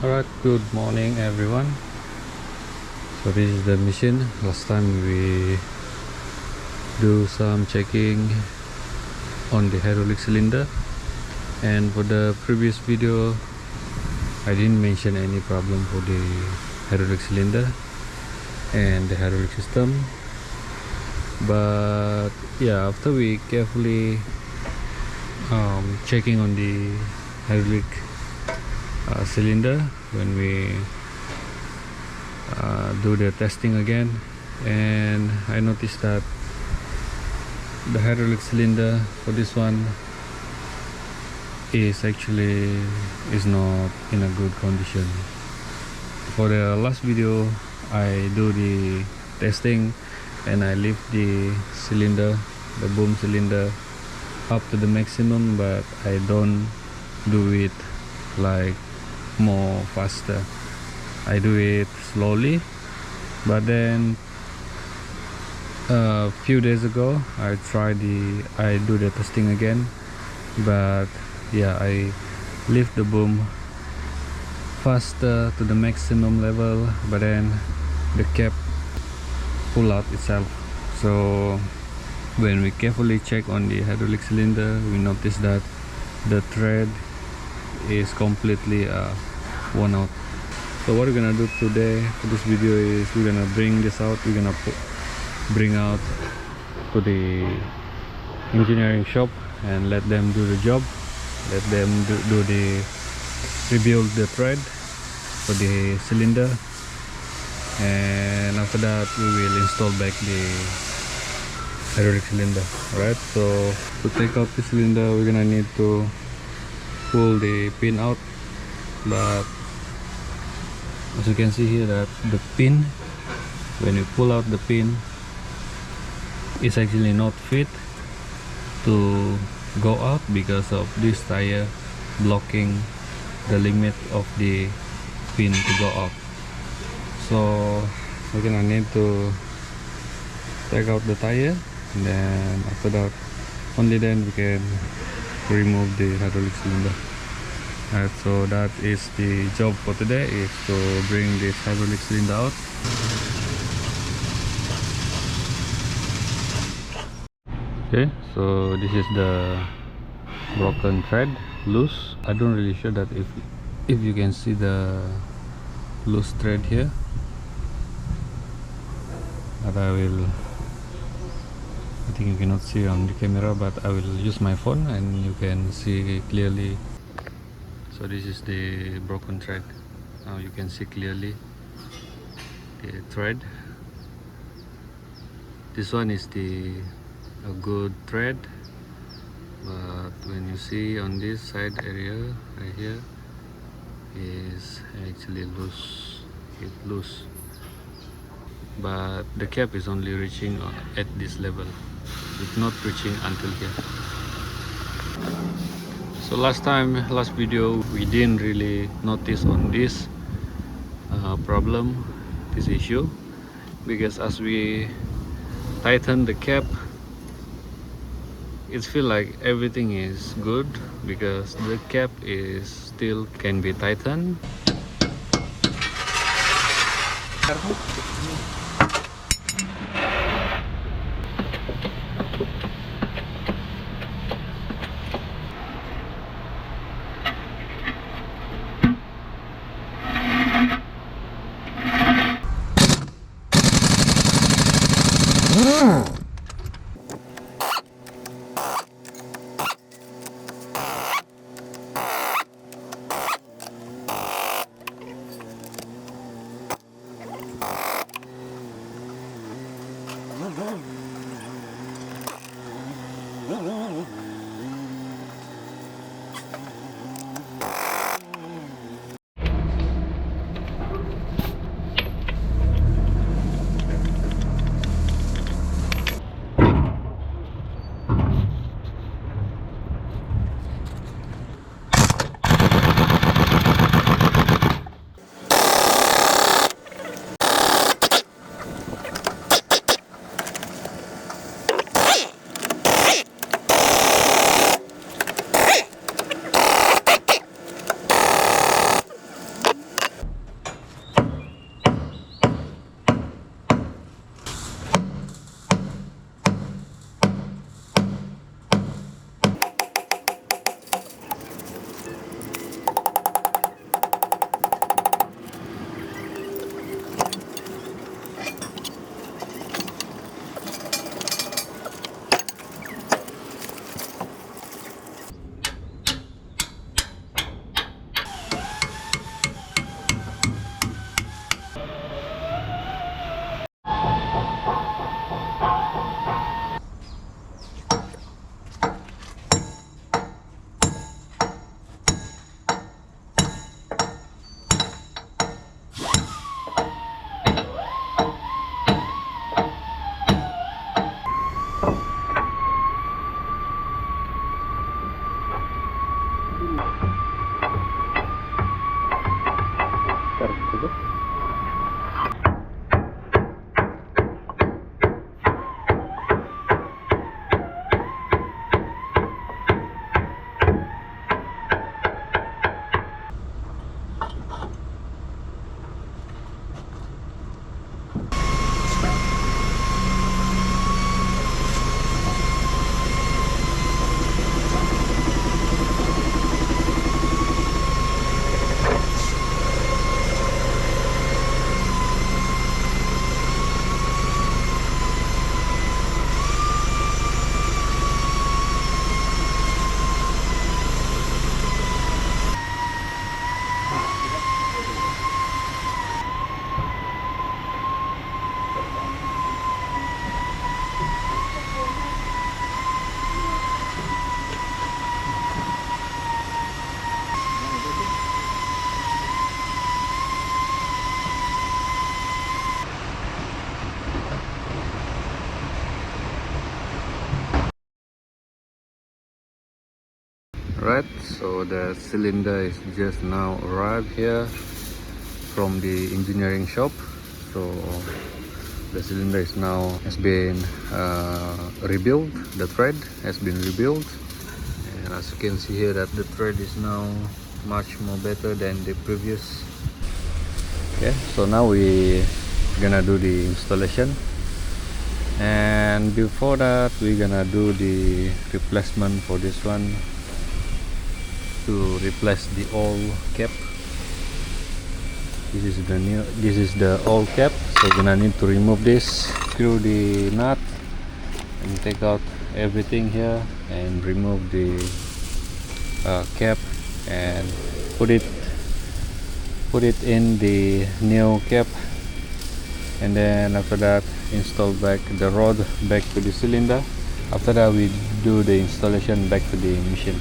Alright, good morning everyone. So this is the machine. Last time we do some checking on the hydraulic cylinder, and for the previous video I didn't mention any problem for the hydraulic cylinder and the hydraulic system. But yeah, after we carefully checking on the hydraulic cylinder, when we do the testing again, and I noticed that the hydraulic cylinder for this one is not in a good condition. For the last video I do the testing and I lift the cylinder, the boom cylinder, up to the maximum, but I don't do it like more faster. I do it slowly. But then a few days ago I do the testing again, but yeah, I lift the boom faster to the maximum level, but then the cap pull out itself. So when we carefully check on the hydraulic cylinder, we notice that the thread is completely worn out. So what we're gonna do today for this video is we're gonna bring this out. We're gonna bring out to the engineering shop and let them do the job. Let them do the rebuild the thread for the cylinder, and after that we will install back the hydraulic cylinder. Alright, so to take out the cylinder we're gonna need to pull the pin out, but as you can see here that the pin, when you pull out the pin, is actually not fit to go out because of this tire blocking the limit of the pin to go out. So we're gonna need to take out the tire, and then after that, only then we can remove the hydraulic cylinder. Alright, so that is the job for today, is to bring this hydraulic cylinder out. Okay, so this is the broken thread, loose. I don't really sure that if you can see the loose thread here, but I think you cannot see on the camera, but I will use my phone and you can see clearly. So this is the broken thread. Now you can see clearly the thread. This one is a good thread, but when you see on this side area right here is actually loose. It's loose, but the cap is only reaching at this level. It's not reaching until here. So last video we didn't really notice on this problem, this issue, because as we tighten the cap, it feels like everything is good because the cap is still can be tightened. right? So the cylinder is just now arrived here from the engineering shop. So the cylinder is now has been rebuilt. The thread has been rebuilt, and as you can see here that the thread is now much more better than the previous. Okay, so now we gonna do the installation, and before that we're gonna do the replacement for this one, to replace the old cap. This is the old cap, so we're gonna need to remove this, screw the nut and take out everything here and remove the cap and put it in the new cap, and then after that install back the rod back to the cylinder. After that we do the installation back to the machine.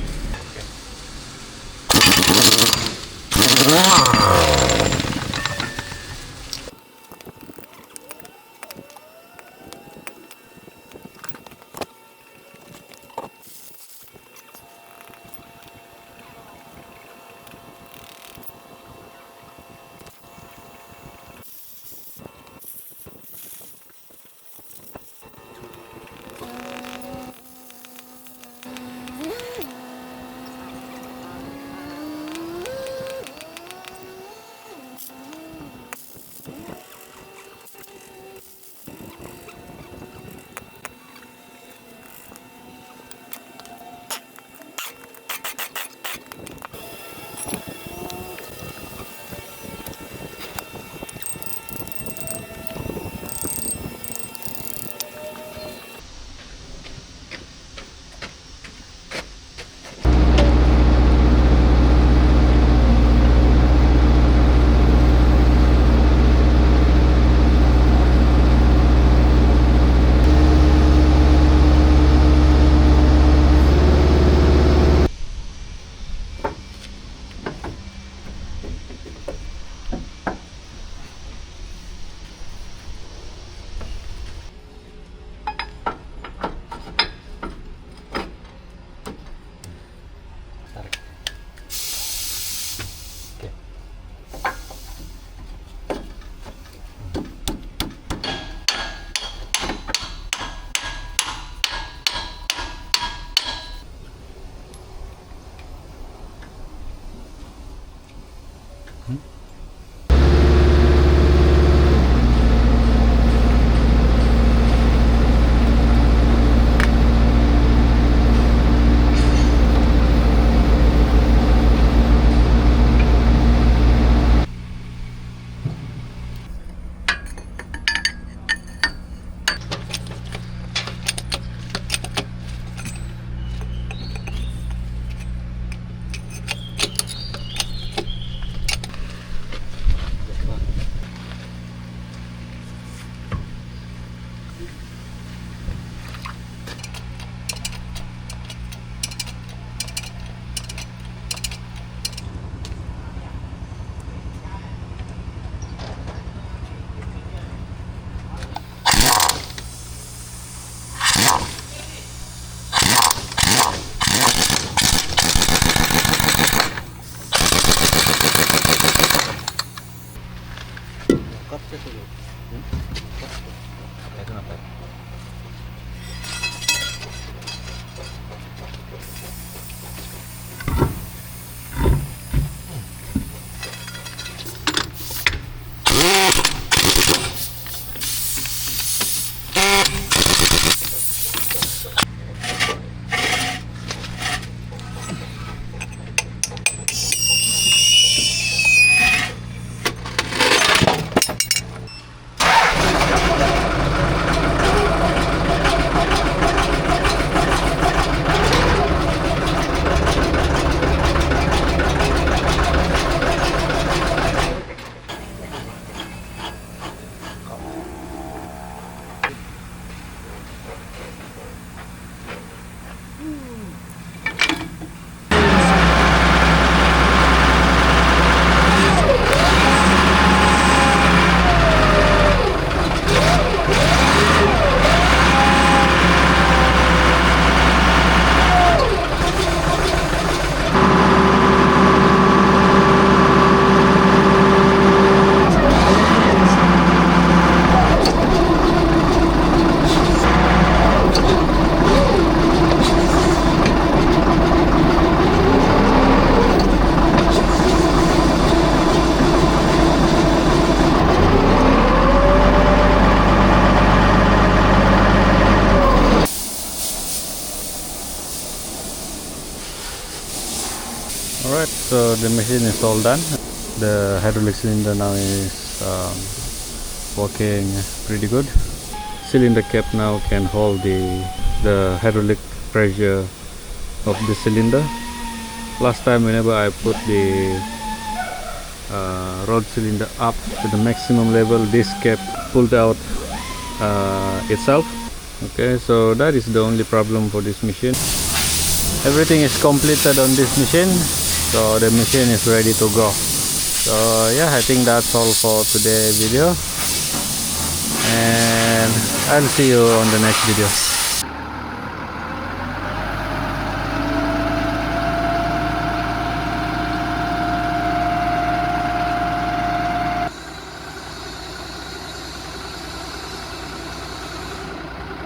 Alright, so the machine is all done. The hydraulic cylinder now is working pretty good. Cylinder cap now can hold the hydraulic pressure of the cylinder. Last time whenever I put the rod cylinder up to the maximum level, this cap pulled out itself. Okay, so that is the only problem for this machine. Everything is completed on this machine, so the machine is ready to go. So yeah, I think that's all for today's video, and I'll see you on the next video.